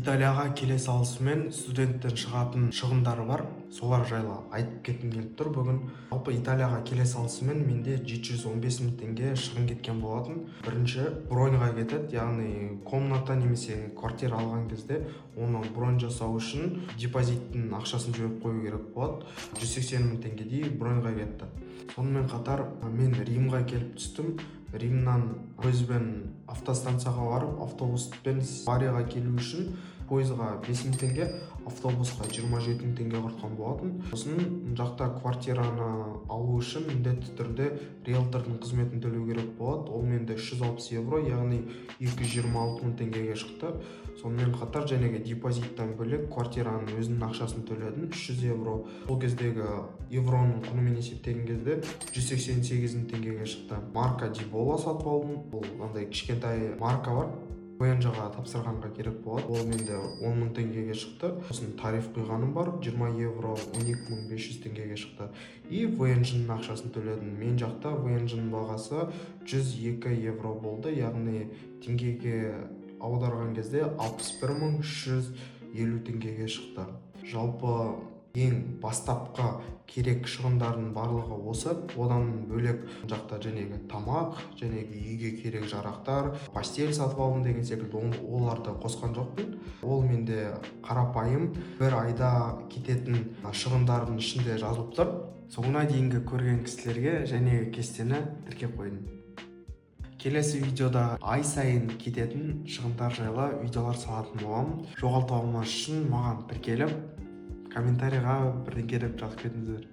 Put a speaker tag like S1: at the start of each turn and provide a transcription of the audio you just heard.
S1: Италияға келе салысымен студенттен шығатын шығындары бар. Солар жайлы айтып кеткім келіп тұр бүгін. Жалпы Италияға келе салысымен менде 715 мың теңге шығын кеткен болатын. Бірінші броньға кетеді, яғни комната немесе квартира алған кезде оны бронь жасау үшін депозиттің ақшасын жіберіп қою керек болады. 180 мың теңгедей броньға кетті. Сонымен қатар мен Римға келіп түстім. Римнан пойызбен автостанцияға барып, автобуспен Барияға келу үшін пойызға 5 мың теңге, автобусқа 27 мың теңге құртқан болатын. Сосын жақта квартираны алу үшін міндетті түрде риэлтордың қызметін төлеу керек болады. Ол менде 360 евро, яғни 226 мың теңгеге шықты. Сонымен қатар жәнегі депозиттан бөлек квартираның өзінің ақшасын төледім, 300 евро. Ол кездегі евроның құнымен есептеген кезде 188 мың теңгеге шықты. Марка Дибола сатып алдым. Ол андай кішкентай марка бар. ВНЖ-ға тапсырғанға керек болады. Ол менде 10 мың теңгеге шықты. Сосын тариф құйғаным бар, 20 евро 12.500 теңгеге шықты. И ВНЖ-ның ақшасын төледім. Мен жақта ВНЖ-ның бағасы 102 евро болды, яғни теңгеге аударған кезде 61.350 теңгеге шықты. Жалпы ең бастапқы керек шығындардың барлығы осы. Одан бөлек жақта жәнегі тамақ, жәнегі үйге керек жарақтар, постель сатып алдым деген секілді оларды қосқан жоқпын. Ол менде қарапайым бір айда кететін шығындардың ішінде жазылып тұр. Соңына дейінгі көрген кісілерге жәнегі кестені тіркеп қойдым. Келесі видеода ай сайын кететін шығындар жайлы видеолар салатын боламын. Жоғалтпау үшін маған тіркеліп комментарийға бірдеңе деп жазып кетіңіздер.